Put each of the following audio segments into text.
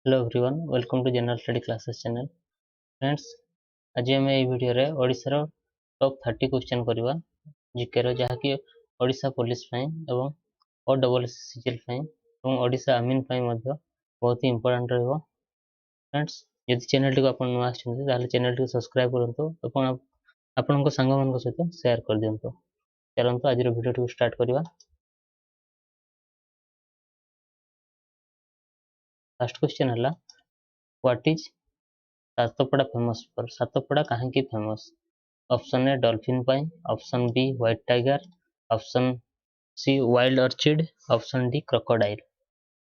Hello everyone, welcome to general study classes channel. Friends, आज आम ये वीडियो रे ओडिशार टॉप 30 क्वेश्चन करवा जीके रो जहाँकि ओडिशा पुलिस एवं OSSCGL एवं ओडिशा आर्मी बहुत ही इंपोर्टेंट रहिबो। फ्रेंड्स, यदि चैनल टी आपण नुआ आछन ताले चैनल टी सब्सक्राइब करंतु अपन आपन को संग मन को सहित शेयर कर दियंतु। चलंतु आज रो वीडियो टी स्टार्ट करवा। फर्स्ट क्वेश्चन हला, what is Satapada famous for? Satapada कहीं फेमस? ऑप्शन ए डॉल्फिन पाई, option B white tiger, option C wild orchid, option D crocodile.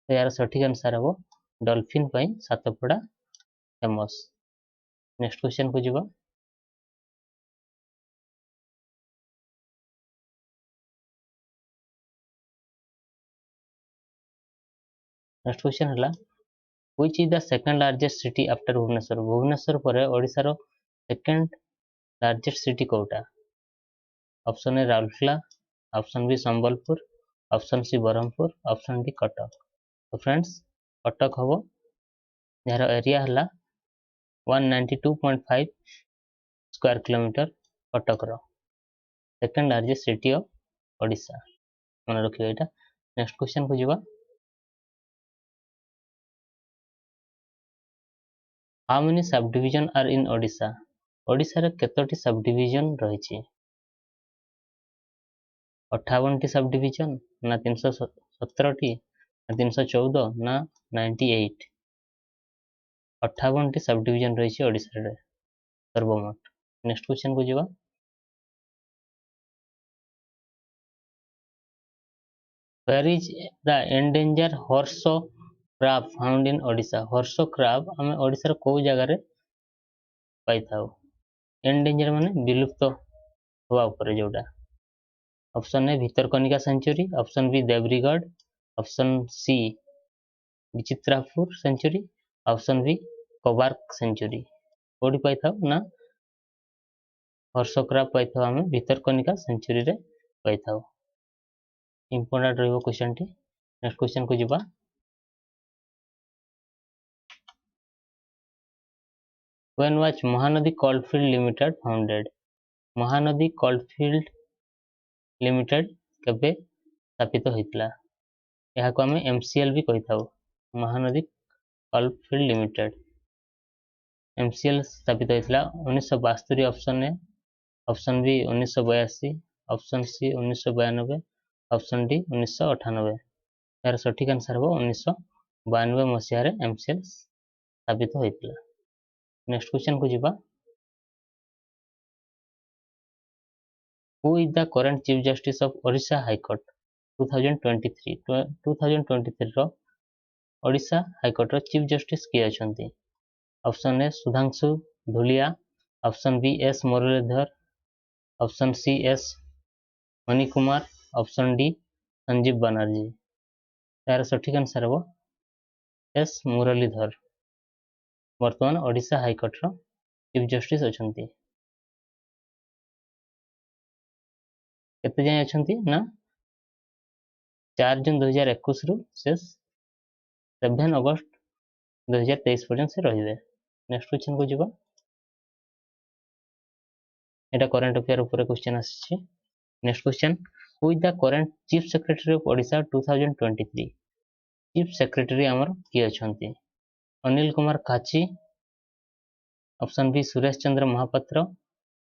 तो यार सठिक आंसर हम डॉल्फिन पाई सातपड़ा फेमस। नेक्स्ट क्वेश्चन को जीवा। नेक्स्ट क्वेश्चन हला, which is the second largest city after Bhubaneswar? Bhubaneswar पर ओडिसा रो सेकंड लार्जेस्ट सिटी कोटा? Option A Rourkela, option B Sambalpur, option C Brahmapur, option D Cuttack. तो फ्रेंड्स, कटक हम यार एरिया हला 192.5 स्क्वायर किलोमीटर। कटक रो second largest city of Odisha, मन रखियो एटा। नेक्स्ट क्वेश्चन को जीवा। How many sub division are in Odisha? Odisha रे केतोटी सब डिविजन रहिछि? 58 टी सब डिविजन ना 317 टी ना 314 ना 98? 58 टी सब डिविजन रहिछि ओडिशा रे सर्वमोट। नेक्स्ट क्वेश्चन को जीवा। Where is the endangered horse crab found in Odisha? horse crab आम ओडिशा को जगह रे पाई थाउ? एंडेंजर माने विलुप्त होवा ऊपर जोटा। Option A Bhitarkanika sanctuary, option B Debrigarh, option C Bichitrapur sanctuary, option B कोबार्क सेंचुरी। कोडी पाई थाउ ना हर्ष क्राब पाई थाउ आम भितरकनिका सेंचुरी रे पाई थाउ। इंपोर्टेंट रहिबो क्वेश्चन टी। नेक्स्ट क्वेश्चन को जीवा। When was Mahanadi Coalfield Limited founded? Mahanadi coalfield limited केबे स्थापित होइतला? यहाँ को हमें MCL भी कही थाउ, महानदी कोलफील्ड लिमिटेड। MCL स्थापित होइतला 1972। Option A, option B 1982, option C 1992, option D 1998। यार सठिक आंसर हो 1992 मसीह रे MCL स्थापित होइतला। नेक्स्ट क्वेश्चन को जीवा। Who is the current Chief Justice of Odisha High Court 2023? 2023 रो ओडिशा हाईकोर्ट रो चीफ जस्टिस किए अछंती? Option A Sudhanshu Dhulia, option B S Muralidhar, option C S Mani Kumar, option D Sanjeev Banerjee. यार सठिक आंसर हो एस मुरलीधर, वर्तमान ओडिशा हाईकोर्ट रो चीफ जस्टिस अछंती। केते जाय अछंती ना 4 जून 2021 रु से 7 अगस्त 2023 पर्यंत से रहिबे। नेक्स्ट क्वेश्चन को जीवा। एटा करंट अफेयर ऊपर क्वेश्चन आछि। Next question, who is the current chief secretary of Odisha 2023? Chief secretary हमर किए अछंती? Anil Kumar Kachi, option B Suresh Chandra Mahapatra,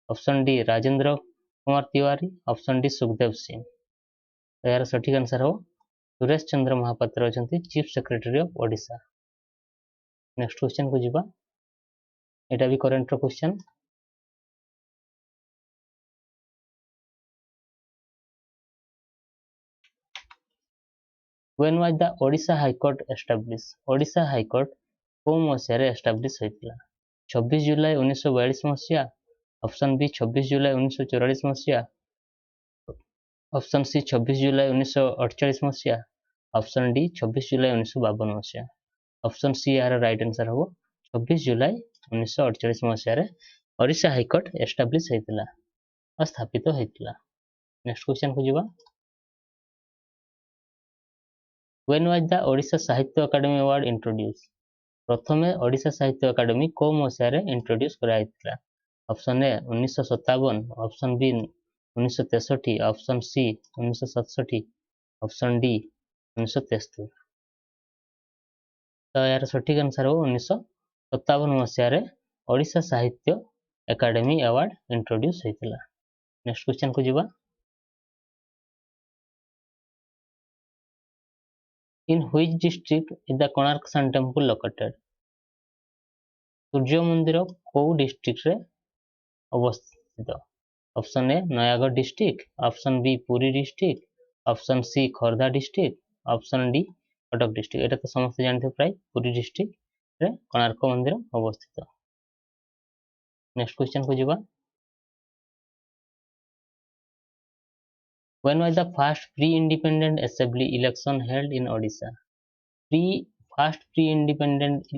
option D Rajendra Kumar Tiwari, option D Sukhdev Singh. तो यार सठिक आंसर हो सुरेश चंद्र महापात्र अछंती chief secretary of Odisha. Next question को जीवा। एटा भी करंट रो question. When was the Odisha High Court established? Odisha high court को मसीह रे एस्टाब्लिश होइतला? 26 जुलाई 1942 मसीहा, ऑप्शन बी 26 जुलाई 1944 मसीहा, ऑप्शन सी 26 जुलाई 1948 मसीहा, ऑप्शन डी 26 जुलाई 1952 मसीहा। ऑप्शन सी यार राइट आंसर हो 26 जुलाई 1948 मसीहा रे ओडिशा हाई कोर्ट एस्टाब्लिश होइतला, स्थापित होइतला। नेक्स्ट क्वेश्चन को जीवा। When was the Odisha Sahitya Academy Award introduced? प्रथमे ओडिशा साहित्य अकादमी को मसीह इंट्रोड्यूस कराइथिला? Option A 1957, option B 1963, option C 1967, option D 1973। तो यार सठिक आंसर हो 1957 मसीह Odisha Sahitya academy award introduce होइतिला। नेक्स्ट क्वेश्चन को जीवा। In which district is the Konark sun temple located? सूर्य मंदिर को डिस्ट्रिक्ट रे अवस्थित? Option A Nayagarh district, option B Puri district, option C Khordha district, option D Cuttack district. एटा तो समस्त जानते प्राय पुरी डिस्ट्रिक्ट रे कोणार्क मंदिर अवस्थित। नेक्स्ट क्वेश्चन को जीवा। When was the first pre-independent assembly election held in Odisha? First pre-independent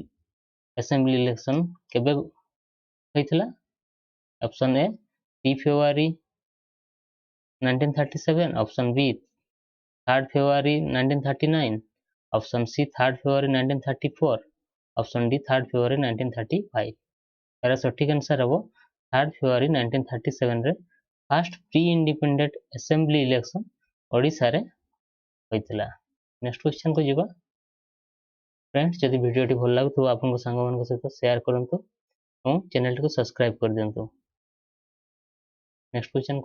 assembly election केबे होइथिला? Option A 3 February 1937, option B 3 February 1939, option C 3 February 1934, option D 3 February 1935। यार सठिक आंसर हबो 3 February 1937 रे first pre independent assembly election Odisha रे होइतिला। Next question को जीवा। Friends जदि वीडियोटी भल लागुथबो आपन सांग मान सहित शेयर करंतु और चैनल को सब्सक्राइब कर दियंतु। Next question,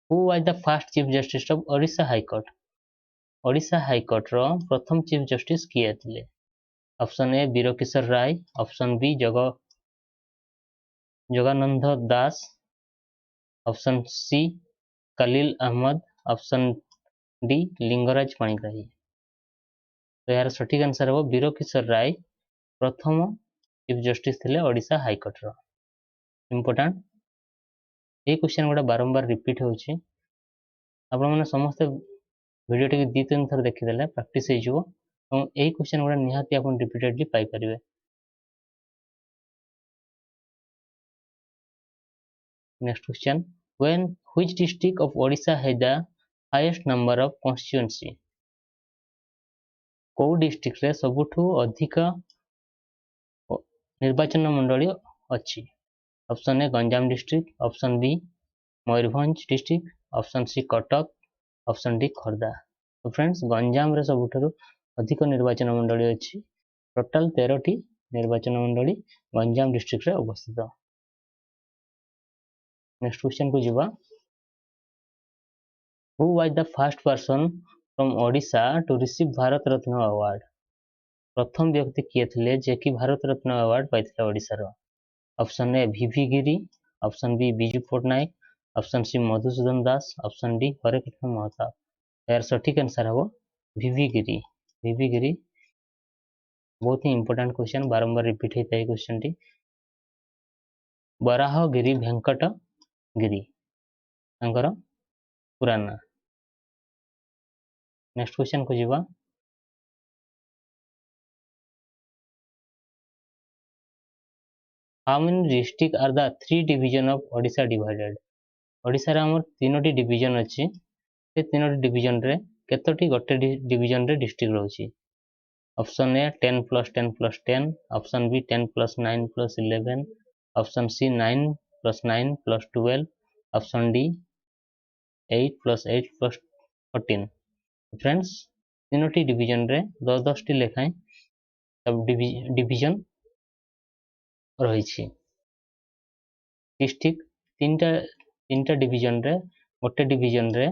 who was the first chief justice of Odisha high court? Odisha high court रो प्रथम चीफ जस्टिस किए थिले? Option A Birakishore Ray, option B Jagananda Das, option C Khalil Ahmed, option D Lingaraj Panigrahi. तो यार सठिक आंसर हो वीरकिशोर राय प्रथम चीफ जस्टिस थिले ओडिशा हाई कोर्ट रो। इंपोर्टेंट ये क्वेश्चन गुड़ा बारंबार रिपीट होची। आपण माने समस्त वीडियो टी 2-3 थर देखिदेले प्रैक्टिस हो जिवो और एही क्वेश्चन गुड़ा निहाती आपण रिपीटेडली पाई परिबे। Next question, when which district of Odisha has the highest number of constituency? को डिस्ट्रिक्ट रे सबुठु अधिक निर्वाचन मंडली अछि? Option A Ganjam district, option B Mayurbhanj district, option C Cuttack, option D Khordha. तो फ्रेंड्स गंजाम रे सबुठु अधिक निर्वाचन मंडली अछि। टोटल 13 टी निर्वाचन मंडली गंजाम डिस्ट्रिक्ट रे अवस्थित। नेक्स्ट क्वेश्चन को जीवा। Who was the first person from Odisha to receive Bharat Ratna award? प्रथम व्यक्ति किए थे जे कि भारत रत्न अवार्ड पाइथिले ओडिसा रो? Option A VV Giri, option B Biju Patnaik, option C Madhusudan Das, option D Harekrushna Mahtab. यार सठिक आंसर है वीवी गिरी। वीवी गिरी बहुत ही इंपोर्टेंट क्वेश्चन बारंबार रिपीट होता है क्वेश्चन टी। बराहगिरी वेंकट गिरी तांकर पूरा ना। नेक्स्ट क्वेश्चन को जीवा। How many district are the 3 division of Odisha divided? Odisha रे हमर 3टी डिवीजन अछि। से 3टी डिवीजन रे केतोटी गोटे डिवीजन रे डिस्ट्रिक्ट रहउछि? Option A 10 + 10 + 10, option B 10 + 9 + 11, option C 9 + 9 + 12, option D 8 + 8 + 14। Friends 3टी डिवीजन रे 10 टी लेखाएं सब डिवीजन रही। डिस्ट्रिक्ट तीनटा डिवीजन रे गोटे डिवीजन रे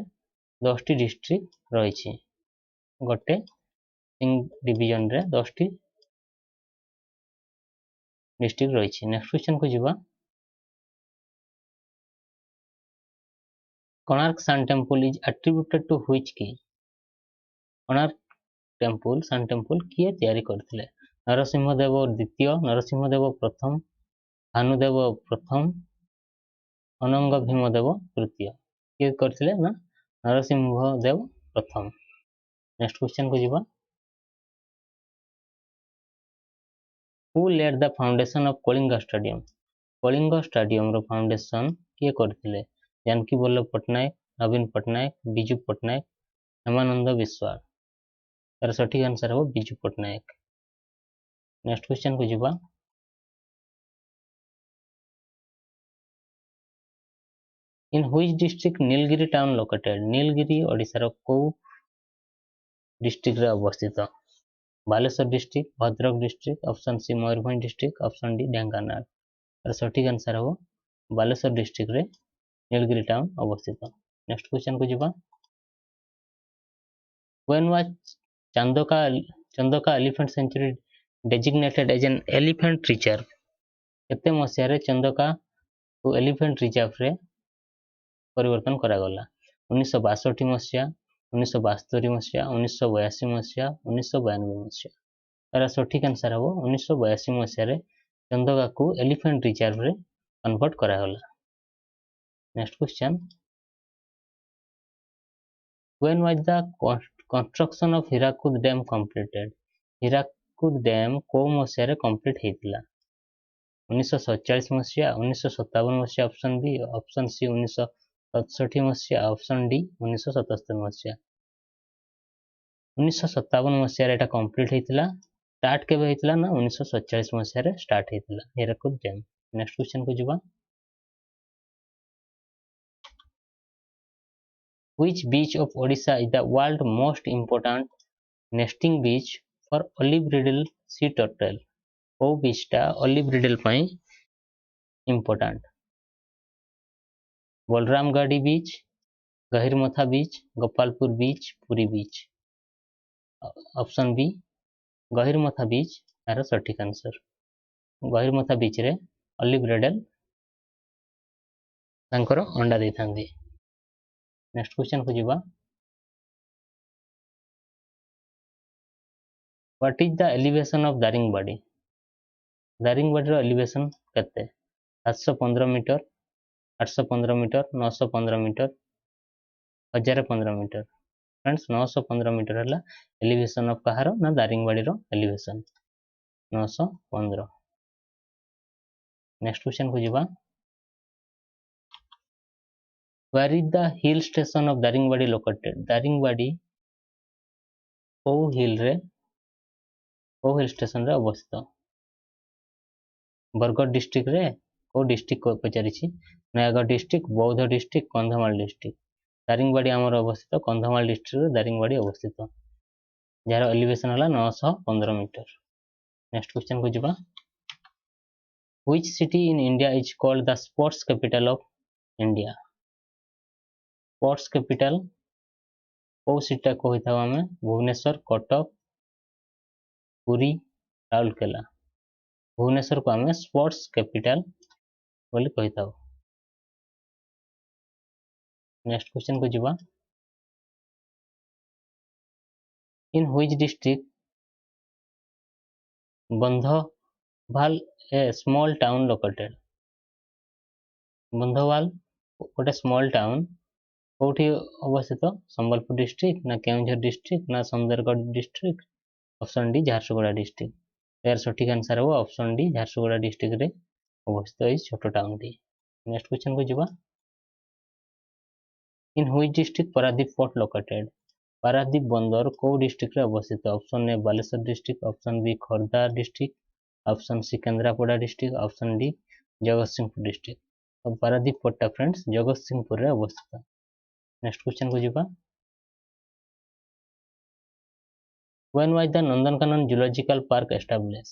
10 टी डिस्ट्रिक्ट रही। गोटे डिवीजन रे 10 टी डिस्ट्रिक्ट रही। नेक्स्ट क्वेश्चन को जीवा। Konark sun temple is attributed to which king? Konark temple sun temple किए तैयारी करथिले? नरसिंहदेव द्वितीय, नरसिंहदेव प्रथम, भानुदेव प्रथम, अनंग भीमदेव तृतीय। किए करथिले ना नरसिंहदेव प्रथम। नेक्स्ट क्वेश्चन को जीवा। Who laid the foundation of Kalinga stadium? Kalinga stadium रो फाउंडेशन किए करथिले? जानकी वल्लभ पट्टनायक, नवीन पट्टनायक, बिजू पट्टनायक, हेमानंद बिस्वाल। तार सठिक आंसर हो बिजू पट्टनायक। नेक्स्ट क्वेश्चन को जीवा in which district Nilgiri town located Nilgiri Odisha रो को डिस्ट्रिक्ट रे अवस्थित Baleswar district Bhadrak district option C Mayurbhanj district option D Dhenkanal और सठिक आंसर हो बालेश्वर डिस्ट्रिक्ट रे नीलगिरी टाउन अवस्थित नेक्स्ट क्वेश्चन को जीवा when was Chandaka Chandaka elephant sanctuary designated as an elephant reserve केते मसिया रे चंदोका को एलिफेंट रिजर्व रे परिवर्तन करागला 1962 मसीहा 1972 मसीहा 1982 मसीहा 1992 मसीहा तार सठिक आंसर हम 1982 मसीह चंदका को एलिफेंट रिजर्व रे कन्वर्ट करागला next question when was the construction of Hirakud dam completed Hirakud dam को मसीह रे कंप्लीट हेतिला 1947 मसीहा 1957 मसीहा ऑप्शन बी ऑप्शन सी 1967 मसीहा ऑप्शन डी 1977 मसीहा 1957 मसीह एटा कंप्लीट हेतिला स्टार्ट केबे हेतिला ना 1947 मसीह रे स्टार्ट हेतिला हीराकुद डैम नेक्स्ट क्वेश्चन को जीवा which beach of Odisha is the world most important nesting beach for olive ridley sea turtle ओ बीच टा ओलिव रिडल पई important Balramgadi beach Gahirmatha beach Gopalpur beach Puri beach option B Gahirmatha beach यार सठिक आंसर गहिरमथा बीच रे olive riddle तांकर अंडा दे थांदी नेक्स्ट क्वेश्चन को जीवा what is the elevation of Daringbadi Daringbadi रो एलिवेशन केते 715 metre 815 metre 915 metre 1015 metre friends 915 metre हला एलिवेशन ऑफ कहारो ना दारिंगबाड़ी रो एलिवेशन 915 नेक्स्ट क्वेश्चन को जीवा where is the hill station of daringwadi located daringwadi ओ हिल रे ओ हिल स्टेशन रे अवस्थित बरगढ़ डिस्ट्रिक्ट रे को डिस्ट्रिक्ट को पचारि छि नयागढ़ डिस्ट्रिक्ट बौद्ध डिस्ट्रिक्ट कंधमाल डिस्ट्रिक्ट दारिंगबाड़ी आमर अवस्थित कंधमाल डिस्ट्रिक्ट रे दारिंगबाड़ी अवस्थित जार एलिवेशन हला 915 मीटर नेक्स्ट क्वेश्चन को जीवा which city in India is called the sports capital of India sports capital को सिटा कहि था हमें भुवनेश्वर कटक पुरी राउरकेला भुवनेश्वर को हमें स्पोर्ट्स कैपिटल बोली कहि था नेक्स्ट क्वेश्चन को जीवा in which district Bandhwal a small town located Bandhwal गोटे स्मॉल टाउन कोठी अवस्थित संबलपुर डिस्ट्रिक्ट ना केउंझर डिस्ट्रिक्ट ना Sundargarh district option D Jharsuguda district यार सठिक आंसर हो ऑप्शन डी झारसुगुड़ा डिस्ट्रिक्ट रे अवस्थित है छोट टाउन टी नेक्स्ट क्वेश्चन को जीवा in which district Paradip port located Paradip बंदर को डिस्ट्रिक्ट रे अवस्थित option A Baleshwar district option B Khordha district option C Kendrapara district option D Jagatsinghpur district तो पारादीप पोर्ट फ्रेंड्स जगतसिंहपुर रे अवस्थित नेक्स्ट क्वेश्चन को जीवा when was the Nandankanan zoological park establish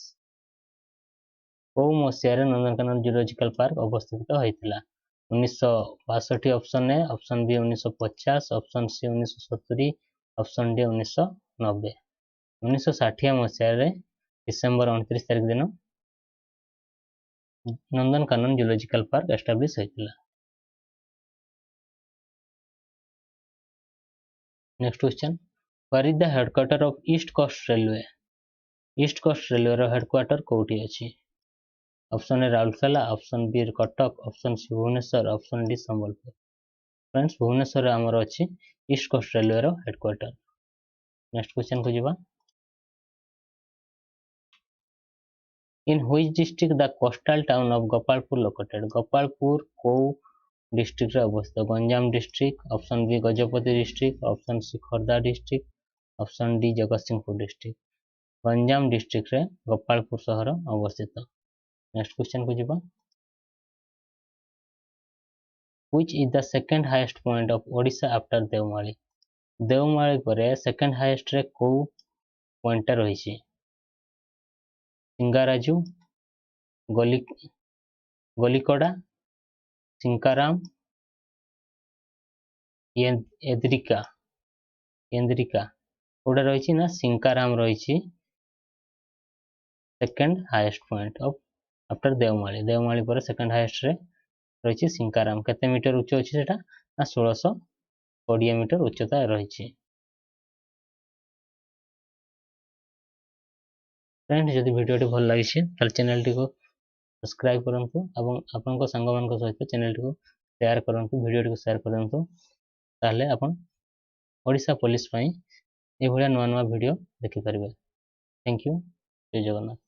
को मसिया रे नंदनकानन जूलॉजिकल पार्क अवस्थित होइतिला 1962 option A option B 1950 option C 1970 option D 1990 1960 मसिया रे डिसेंबर 29 तारिख दिन नंदनकानन जूलॉजिकल पार्क एस्टाब्लिश होइतिला next question where is the headquarter of east coast railway east coast railway रो हेडक्वार्टर कोठी अछि option A Rourkela option B Cuttack option C Bhubaneswar option D Sambalpur friends Bhubaneswar आमर अछि ईस्ट कोस्ट रेलवे रो हेडक्वार्टर नेक्स्ट क्वेश्चन को जीवा in which district the coastal town of Gopalpur located Gopalpur को district रे अवस्थित Ganjam district option B Gajapati district option C Khordha district option D Jagatsinghpur district Ganjam district रे गोपालपुर सहर अवस्थित। नेक्स्ट क्वेश्चन को जीवा। Which is the second highest point of Odisha after Devmali? Devmali पर second highest रे को पॉइंट रही? सिंगाराजू, गली गलिकोड़ा, सिंकाराम, एद्रिका एंद्रिका कोड़ा रही ना सिंकाराम रही second highest point of after Devmali. Devmali पर सेकंड हाईएस्ट रे रही सिंकाराम। केते मीटर उच्च अच्छी सेटा ना 1620 मीटर उच्चता रही। फ्रेंड्स जदि वीडियो भल लगी ताल चैनल टी को सब्सक्राइब करंतु एवं आपन को संग मान को सहित चैनल टी को शेयर करंतु, वीडियो टी को शेयर करंतु, ताले आपन ओडिशा पुलिस पई ए भलिया नवा नवा वीडियो देखि परिबे। Thank you. जय जगन्नाथ।